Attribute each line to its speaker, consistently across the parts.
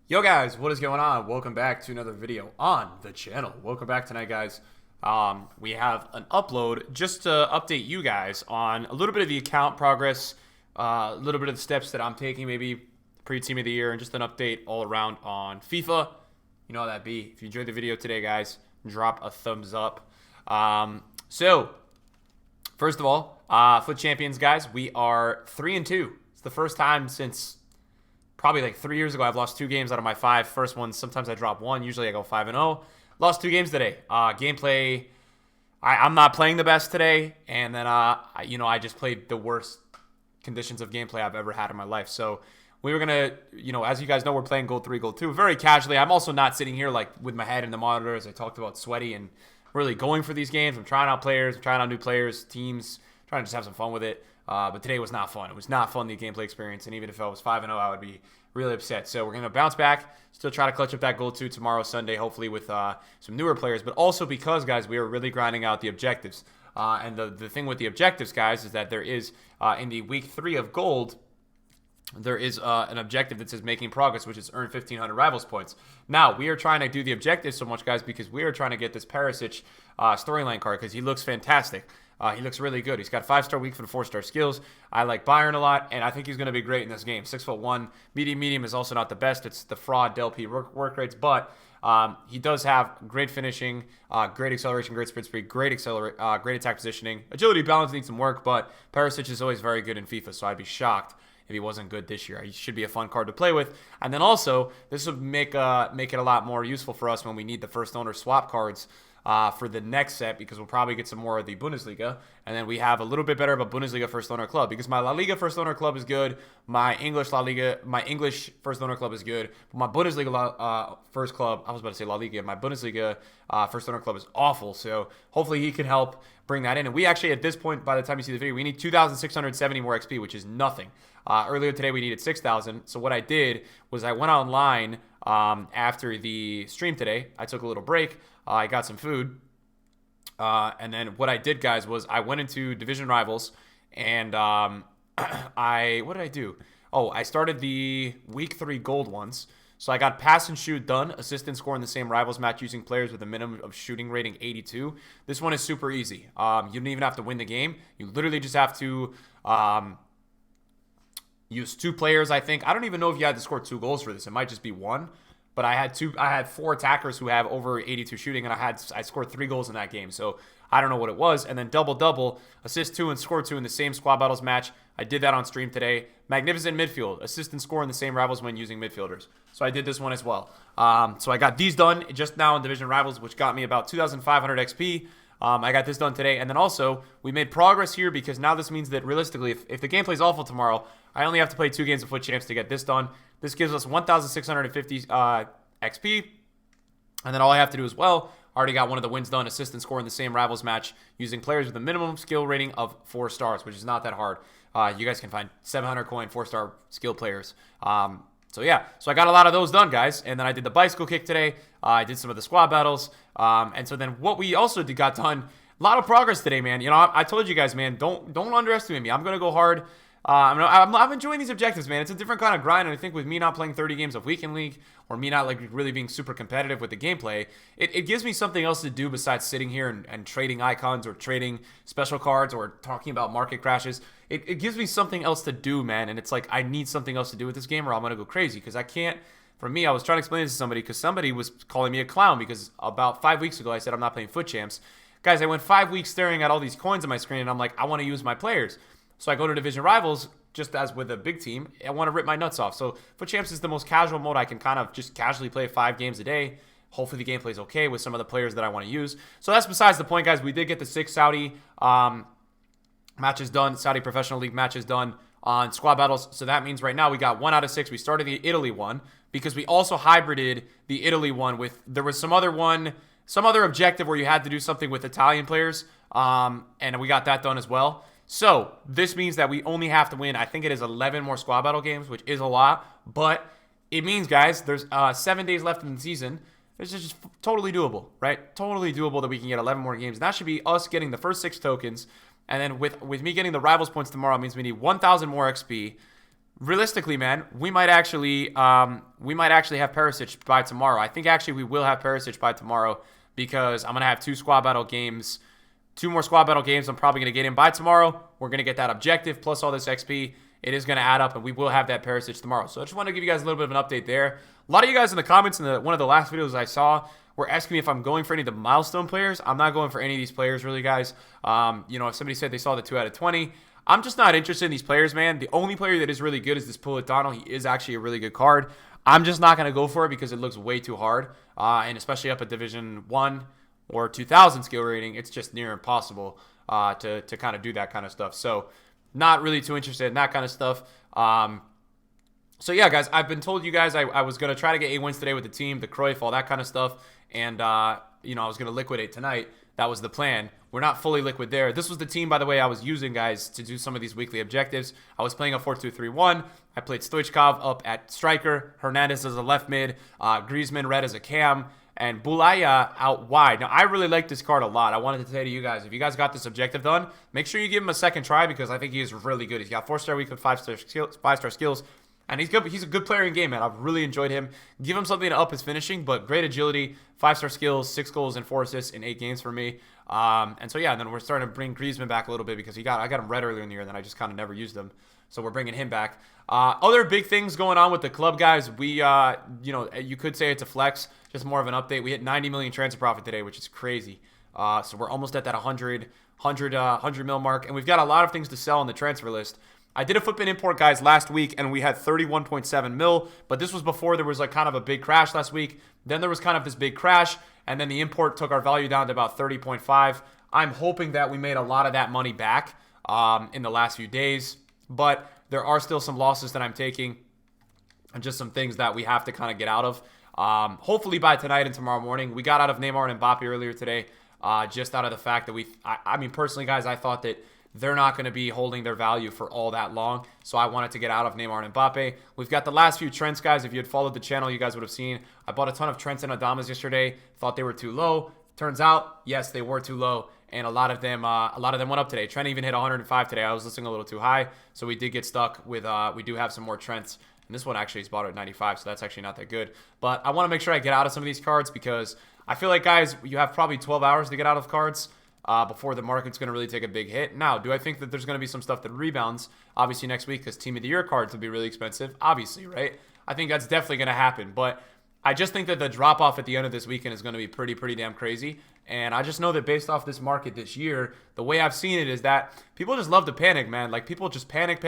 Speaker 1: Yo guys, what is going on? Welcome back to another video on the channel. Welcome back tonight, guys. We have an upload just to update you guys on a little bit of the account progress, a little bit of the steps that I'm taking, maybe pre-team of the year, and just an update all around on FIFA. You know how that be. If you enjoyed the video today, guys, drop a thumbs up. First of all, FUT Champions, guys, we are 3-2. It's the first time since probably like 3 years ago I've lost 2 games out of my 5 first ones. Sometimes I drop one. Usually I go 5-0. Lost 2 games today. Gameplay, I'm not playing the best today, and then I just played the worst conditions of gameplay I've ever had in my life. So we were gonna, as you guys know, we're playing Gold 3, Gold 2 very casually. I'm also not sitting here like with my head in the monitor, as I talked about, sweaty and really going for these games. I'm trying out players, I'm trying out new players, teams, trying to just have some fun with it. But today was not fun. It was not fun, the gameplay experience, and even if I was 5-0, I would be really upset. So we're going to bounce back, still try to clutch up that Gold 2 tomorrow, Sunday, hopefully with some newer players, but also because, guys, we are really grinding out the objectives. And the thing with the objectives, guys, is that there is, in the week 3 of Gold, there is an objective that says making progress, which is earn 1,500 rivals points. Now, we are trying to do the objective so much, guys, because we are trying to get this Perisic storyline card because he looks fantastic. He looks really good. He's got 5-star weak foot and 4-star skills. I like Bayern a lot, and I think he's going to be great in this game. 6'1", medium is also not the best. It's the fraud Del P work rates, but he does have great finishing, great acceleration, great sprint speed, great attack positioning. Agility balance needs some work, but Perisic is always very good in FIFA, so I'd be shocked if he wasn't good this year. He should be a fun card to play with. And then also, this would make it a lot more useful for us when we need the first owner swap cards for the next set, because we'll probably get some more of the Bundesliga, and then we have a little bit better of a Bundesliga first owner club, because my La Liga first owner club is good, my English first owner club is good, but my Bundesliga first club, I was about to say La Liga, my Bundesliga first owner club is awful. So hopefully he can help bring that in. And we actually, at this point, by the time you see the video, we need 2,670 more XP, which is nothing. Earlier today we needed 6,000. So what I did was I went online after the stream today. I took a little break. I got some food. And then what I did, guys, was I went into Division Rivals, and what did I do? Oh, I started the Week 3 Gold ones. So I got pass and shoot done, assist and score in the same Rivals match using players with a minimum of shooting rating 82. This one is super easy. You don't even have to win the game. You literally just have to use 2 players, I think. I don't even know if you had to score 2 goals for this. It might just be 1. But I had 4 attackers who have over 82 shooting, and I scored 3 goals in that game. So I don't know what it was. And then double, assist 2 and score 2 in the same squad battles match. I did that on stream today. Magnificent midfield, assist and score in the same rivals when using midfielders. So I did this one as well. So I got these done just now in Division Rivals, which got me about 2,500 XP. I got this done today. And then also, we made progress here, because now this means that realistically, if the gameplay is awful tomorrow, I only have to play 2 games of FUT Champs to get this done. This gives us 1,650 XP. And then all I have to do as well, I already got one of the wins done, assist and score in the same Rivals match using players with a minimum skill rating of 4 stars, which is not that hard. You guys can find 700 coin 4-star skill players. So yeah, so I got a lot of those done, guys. And then I did the bicycle kick today. I did some of the squad battles. And so then what we also got done, a lot of progress today, man. I told you guys, man, don't underestimate me. I'm going to go hard. I'm enjoying these objectives, man. It's a different kind of grind, and I think with me not playing 30 games of Weekend League, or me not like really being super competitive with the gameplay, it gives me something else to do besides sitting here and trading icons or trading special cards or talking about market crashes. It gives me something else to do, man, and it's like I need something else to do with this game or I'm going to go crazy, because I can't. For me, I was trying to explain this to somebody, because somebody was calling me a clown because about 5 weeks ago I said I'm not playing FUT Champs. Guys, I went 5 weeks staring at all these coins on my screen, and I'm like, I want to use my players. So I go to Division Rivals, just as with a big team, I want to rip my nuts off. So FUT Champs is the most casual mode. I can kind of just casually play 5 games a day. Hopefully the gameplay is okay with some of the players that I want to use. So that's besides the point, guys. We did get the 6 Saudi matches done, Saudi Professional League matches done on squad battles. So that means right now we got 1 out of 6. We started the Italy one because we also hybrided the Italy one with, there was some other objective where you had to do something with Italian players, and we got that done as well. So this means that we only have to win, I think it is 11 more squad battle games, which is a lot, but it means, guys, there's 7 days left in the season. It's just totally doable, right? Totally doable that we can get 11 more games. And that should be us getting the first 6 tokens. And then with me getting the Rivals points tomorrow, it means we need 1,000 more XP. realistically, man, we might actually have Perisic by tomorrow. I think actually we will have Perisic by tomorrow because I'm gonna have two more squad battle games. I'm probably gonna get in by tomorrow. We're gonna get that objective plus all this XP. It is gonna add up, and we will have that Perisic tomorrow. So I just want to give you guys a little bit of an update there. A lot of you guys in the comments in one of the last videos I saw were asking me if I'm going for any of the milestone players. I'm not going for any of these players, really, guys. If somebody said they saw the 2 out of 20. I'm just not interested in these players, man. The only player that is really good is this Politano. He is actually a really good card. I'm just not going to go for it because it looks way too hard. And especially up at Division 1 or 2000 skill rating, it's just near impossible to kind of do that kind of stuff. So not really too interested in that kind of stuff. So yeah, guys, I've been told you guys I was going to try to get 8 wins today with the team, the Cruyff, all that kind of stuff. And, I was going to liquidate tonight. That was the plan. We're not fully liquid there. This was the team, by the way, I was using, guys, to do some of these weekly objectives. I was playing a 4-2-3-1. I played Stoichkov up at striker, Hernandez as a left mid, Griezmann red as a cam, and Bulaya out wide. Now, I really like this card a lot. I wanted to say to you guys, if you guys got this objective done, make sure you give him a second try because I think he is really good. He's got 4-star weak with 5-star skills. And he's good. He's a good player in game, man. I've really enjoyed him. Give him something to up his finishing, but great agility, 5-star skills, 6 goals and 4 assists in 8 games for me. And so yeah, and then we're starting to bring Griezmann back a little bit because I got him red earlier in the year, and then I just kind of never used him. So we're bringing him back. Other big things going on with the club, guys. We, you could say it's a flex, just more of an update. We hit 90 million transfer profit today, which is crazy. So we're almost at that 100 mil mark, and we've got a lot of things to sell on the transfer list. I did a FUT import, guys, last week, and we had 31.7 mil, but this was before there was like kind of a big crash last week. Then there was kind of this big crash, and then the import took our value down to about 30.5. I'm hoping that we made a lot of that money back in the last few days, but there are still some losses that I'm taking and just some things that we have to kind of get out of. Hopefully by tonight and tomorrow morning. We got out of Neymar and Mbappe earlier today, just out of the fact that I mean, personally, guys, I thought that they're not going to be holding their value for all that long. So I wanted to get out of Neymar and Mbappe. We've got the last few Trents, guys. If you had followed the channel, you guys would have seen. I bought a ton of Trents and Adamas yesterday. Thought they were too low. Turns out, yes, they were too low. And a lot of them went up today. Trent even hit 105 today. I was listing a little too high. So we did get stuck with, we do have some more Trents. And this one actually is bought at 95, so that's actually not that good. But I want to make sure I get out of some of these cards because I feel like, guys, you have probably 12 hours to get out of cards. Before the market's going to really take a big hit. Now, do I think that there's going to be some stuff that rebounds, obviously, next week because Team of the Year cards will be really expensive? Obviously, right? I think that's definitely going to happen. But I just think that the drop-off at the end of this weekend is going to be pretty damn crazy. And I just know that based off this market this year, the way I've seen it is that people just love to panic, man. Like, people just panic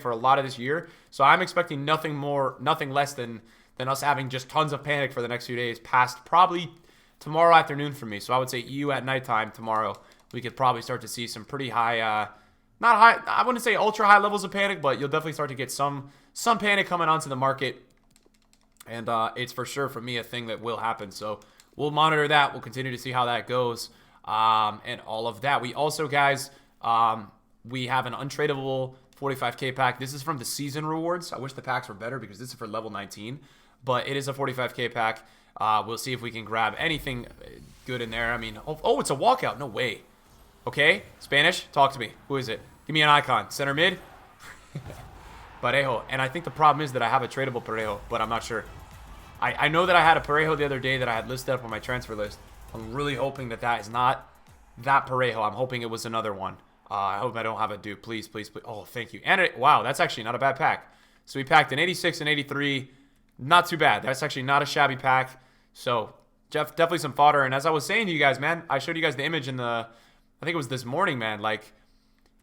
Speaker 1: for a lot of this year. So I'm expecting nothing less than us having just tons of panic for the next few days past probably tomorrow afternoon for me. So I would say EU at nighttime tomorrow, we could probably start to see some pretty high, not high, I wouldn't say ultra high levels of panic, but you'll definitely start to get some panic coming onto the market. And it's for sure for me a thing that will happen. So we'll monitor that. We'll continue to see how that goes and all of that. We also, guys, we have an untradeable 45K pack. This is from the season rewards. I wish the packs were better because this is for level 19, but it is a 45K pack. We'll see if we can grab anything good in there. I mean, oh, it's a walkout. No way. Okay, Spanish, talk to me. Who is it? Give me an icon. Center mid. Parejo. And I think the problem is that I have a tradable Parejo, but I'm not sure. I know that I had a Parejo the other day that I had listed up on my transfer list. I'm really hoping that that is not that Parejo. I'm hoping it was another one. I hope I don't have a dupe. Please. Oh, thank you. And wow, that's actually not a bad pack. So we packed an 86 and 83. Not too bad. That's actually not a shabby pack. So definitely some fodder. And as I was saying to you guys, man, I showed you guys the image in the, I think it was this morning, man. Like,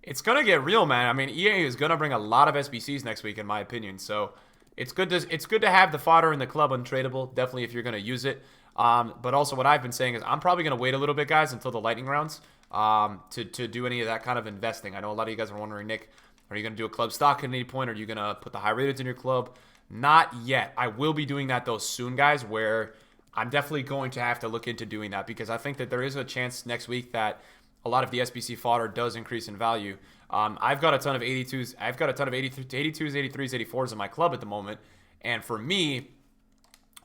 Speaker 1: it's going to get real, man. I mean, EA is going to bring a lot of SBCs next week, in my opinion. So it's good to have the fodder in the club untradeable, definitely if you're going to use it. But also what I've been saying is I'm probably going to wait a little bit, guys, until the lightning rounds to do any of that kind of investing. I know a lot of you guys are wondering, Nick, are you going to do a club stock at any point? Are you going to put the high rated in your club? Not yet. I will be doing that, though, soon, guys, where I'm definitely going to have to look into doing that because I think that there is a chance next week that a lot of the SBC fodder does increase in value. I've got a ton of 82s. I've got a ton of 82s, 83s, 84s in my club at the moment. And for me,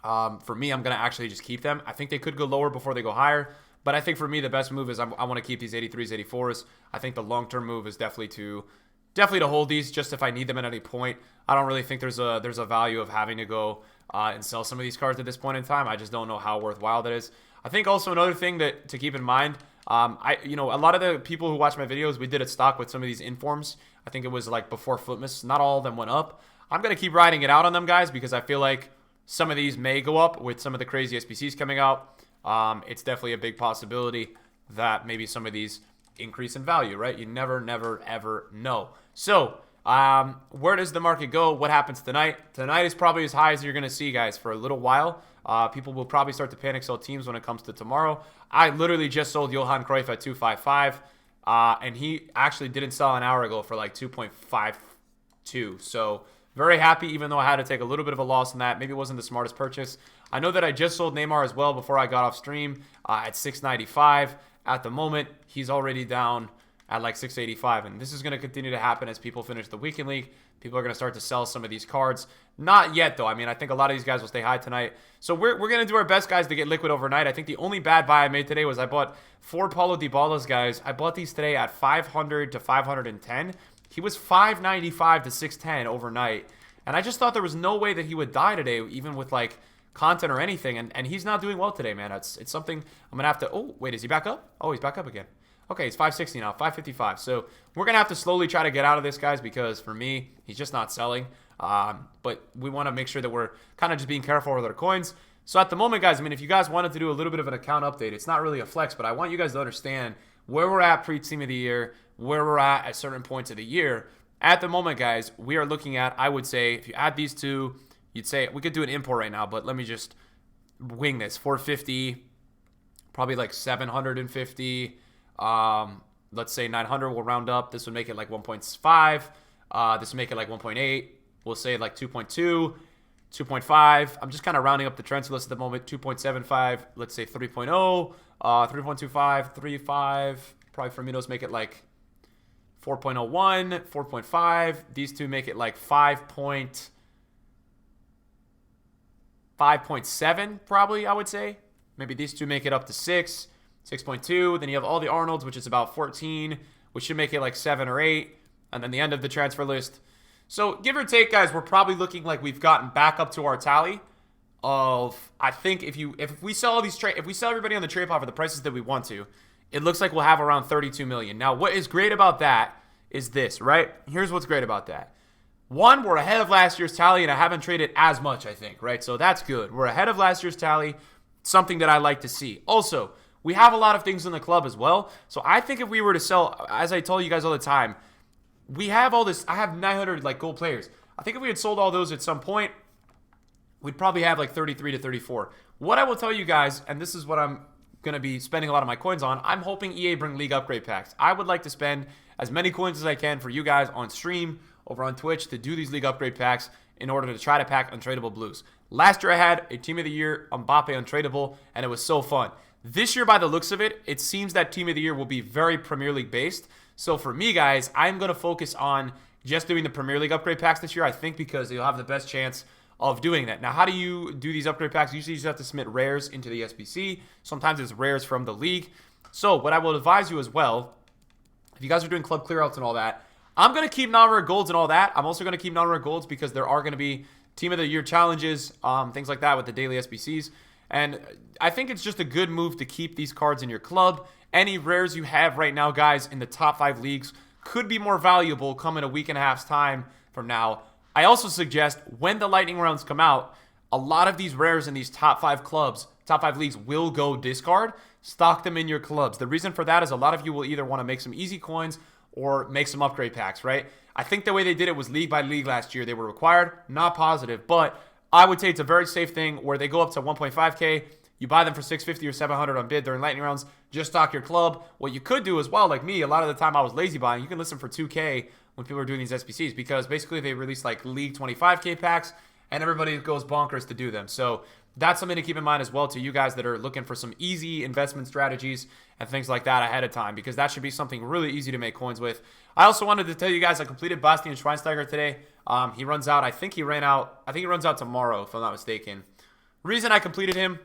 Speaker 1: I'm going to actually just keep them. I think they could go lower before they go higher. But I think for me, the best move is I want to keep these 83s, 84s. I think the long-term move is definitely to definitely to hold these just if I need them at any point. I don't really think there's a value of having to go and sell some of these cards at this point in time. I just don't know how worthwhile that is. I think also another thing that to keep in mind, a lot of the people who watch my videos, we did a stock with some of these informs. I think it was like before Footmas. Not all of them went up. I'm going to keep riding it out on them, guys, because I feel like some of these may go up with some of the crazy SBCs coming out. It's definitely a big possibility that maybe some of these increase in value, right? You never, ever know. So, where does the market go? What happens tonight? Tonight is probably as high as you're going to see, guys, for a little while. People will probably start to panic sell teams when it comes to tomorrow. I literally just sold Johan Cruyff at 255, and he actually didn't sell an hour ago for like 2.52. So, very happy, even though I had to take a little bit of a loss in that. Maybe it wasn't the smartest purchase. I know that I just sold Neymar as well before I got off stream at 695. At the moment, he's already down at like 685. And this is going to continue to happen as people finish the weekend league. People are going to start to sell some of these cards. Not yet, though. I mean, I think a lot of these guys will stay high tonight. So we're going to do our best, guys, to get liquid overnight. I think the only bad buy I made today was I bought 4 Paulo Dybalas, guys. I bought these today at 500 to 510. He was 595 to 610 overnight. And I just thought there was no way that he would die today, even with like content or anything. And he's not doing well today, man. It's something I'm going to have to... Oh, wait, is he back up? Oh, he's back up again. Okay, he's 560 now, 555. So we're going to have to slowly try to get out of this, guys, because for me, he's just not selling. But we want to make sure that we're kind of just being careful with our coins. So at the moment, guys, I mean, if you guys wanted to do a little bit of an account update, it's not really a flex, but I want you guys to understand where we're at pre-team of the year, where we're at certain points of the year. At the moment, guys, we are looking at, I would say, if you add these two, you'd say, we could do an import right now, but let me just wing this. 450, probably like 750. Let's say 900 will round up. This would make it like 1.5. This would make it like 1.8. We'll say like 2.2, 2.5. I'm just kind of rounding up the transfer list at the moment. 2.75. Let's say 3.0, 3.25, 3.5. Probably Firmino's make it like 4.01, 4.5. These two make it like 5.7 probably, I would say. Maybe these two make it up to 6, 6.2. Then you have all the Arnolds, which is about 14, which should make it like 7 or 8. And then the end of the transfer list. So give or take, guys, we're probably looking like we've gotten back up to our tally of, I think if we sell all these if we sell everybody on the trade pot for the prices that we want to, it looks like we'll have around 32 million. Now, what is great about that is this, right? Here's what's great about that. One, we're ahead of last year's tally, and I haven't traded as much, I think, right? So that's good. We're ahead of last year's tally, something that I like to see. Also, we have a lot of things in the club as well. So I think if we were to sell, as I told you guys all the time, we have all this. I have 900 like gold players. I think if we had sold all those at some point, we'd probably have like 33 to 34. What I will tell you guys, and this is what I'm going to be spending a lot of my coins on, I'm hoping EA bring league upgrade packs. I would like to spend as many coins as I can for you guys on stream, over on Twitch, to do these league upgrade packs in order to try to pack untradeable blues. Last year I had a team of the year Mbappe untradeable, and it was so fun. This year, by the looks of it, it seems that team of the year will be very Premier League based. So for me, guys, I'm going to focus on just doing the Premier League upgrade packs this year, I think, because you'll have the best chance of doing that. Now, how do you do these upgrade packs? Usually you just have to submit rares into the SBC. Sometimes it's rares from the league. So what I will advise you as well, if you guys are doing club clearouts and all that, I'm going to keep non-rare golds and all that. I'm also going to keep non-rare golds because there are going to be team of the year challenges, things like that with the daily SBCs. And I think it's just a good move to keep these cards in your club. Any rares you have right now, guys, in the top 5 leagues could be more valuable come in a week and a half's time from now. I also suggest when the lightning rounds come out, a lot of these rares in these top 5 clubs, top 5 leagues will go discard. Stock them in your clubs. The reason for that is a lot of you will either want to make some easy coins or make some upgrade packs, right? I think the way they did it was league by league last year. They were required, not positive, but I would say it's a very safe thing where they go up to 1.5K. You buy them for 650 or 700 on bid during lightning rounds. Just stock your club. What you could do as well, like me, a lot of the time I was lazy buying. You can list them for 2K when people are doing these SBCs because basically they release like league 25K packs and everybody goes bonkers to do them. So that's something to keep in mind as well to you guys that are looking for some easy investment strategies and things like that ahead of time, because that should be something really easy to make coins with. I also wanted to tell you guys I completed Bastian Schweinsteiger today. He runs out. I think he runs out tomorrow, if I'm not mistaken. Reason I completed him,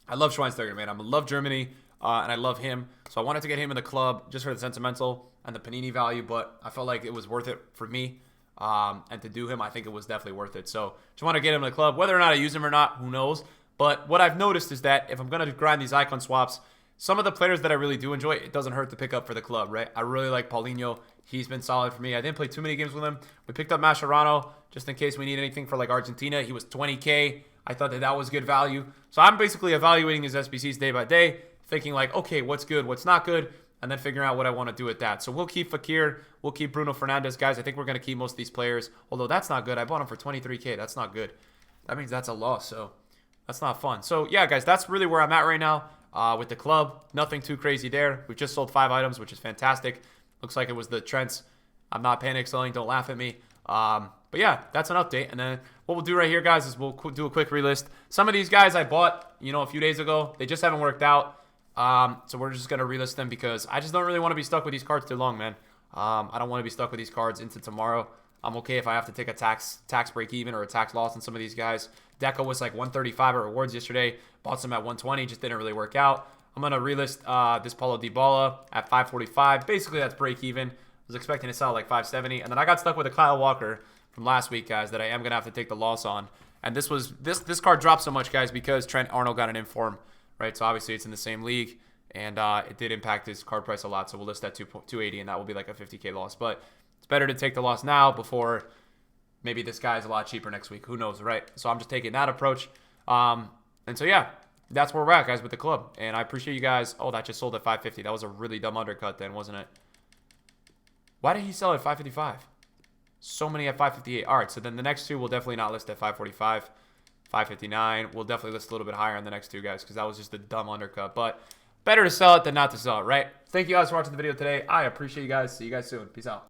Speaker 1: I love Schweinsteiger, man. I love Germany. and I love him. So I wanted to get him in the club just for the sentimental and the Panini value, but I felt like it was worth it for me. And to do him, I think it was definitely worth it. So just want to get him in the club. Whether or not I use him or not, who knows? But what I've noticed is that if I'm going to grind these icon swaps, some of the players that I really do enjoy, it doesn't hurt to pick up for the club, right? I really like Paulinho. He's been solid for me. I didn't play too many games with him. We picked up Mascherano just in case we need anything for like Argentina. He was 20K. I thought that was good value. So I'm basically evaluating his SBCs day by day, thinking like, okay, what's good, what's not good, and then figuring out what I want to do with that. So we'll keep Fekir. We'll keep Bruno Fernandes, guys. I think we're going to keep most of these players, although that's not good. I bought him for 23K. That's not good. That means that's a loss, so that's not fun. So, yeah, guys, that's really where I'm at right now with the club. Nothing too crazy there. We've just sold 5 items, which is fantastic. Looks like it was the Trents. I'm not panic selling. Don't laugh at me. But, yeah, that's an update. And then what we'll do right here, guys, is we'll do a quick relist. Some of these guys I bought, a few days ago. They just haven't worked out. So we're just going to relist them because I just don't really want to be stuck with these cards too long, man. I don't want to be stuck with these cards into tomorrow. I'm okay if I have to take a tax break even or a tax loss on some of these guys. Deco was like 135 at rewards yesterday. Bought some at 120. Just didn't really work out. I'm going to relist this Paulo Dybala at 545. Basically, that's break even. I was expecting to sell like 570. And then I got stuck with a Kyle Walker from last week, guys, that I am going to have to take the loss on. And this card dropped so much, guys, because Trent Arnold got an inform, right? So obviously it's in the same league. And it did impact his card price a lot. So we'll list that 280, and that will be like a 50K loss. But it's better to take the loss now before maybe this guy is a lot cheaper next week. Who knows, right? So I'm just taking that approach. And so, yeah, that's where we're at, guys, with the club. And I appreciate you guys. Oh, that just sold at 550. That was a really dumb undercut then, wasn't it? Why did he sell at 555? So many at 558. All right, so then the next two will definitely not list at 545. 559. We'll definitely list a little bit higher on the next two, guys, because that was just a dumb undercut. But better to sell it than not to sell it, right? Thank you guys for watching the video today. I appreciate you guys. See you guys soon. Peace out.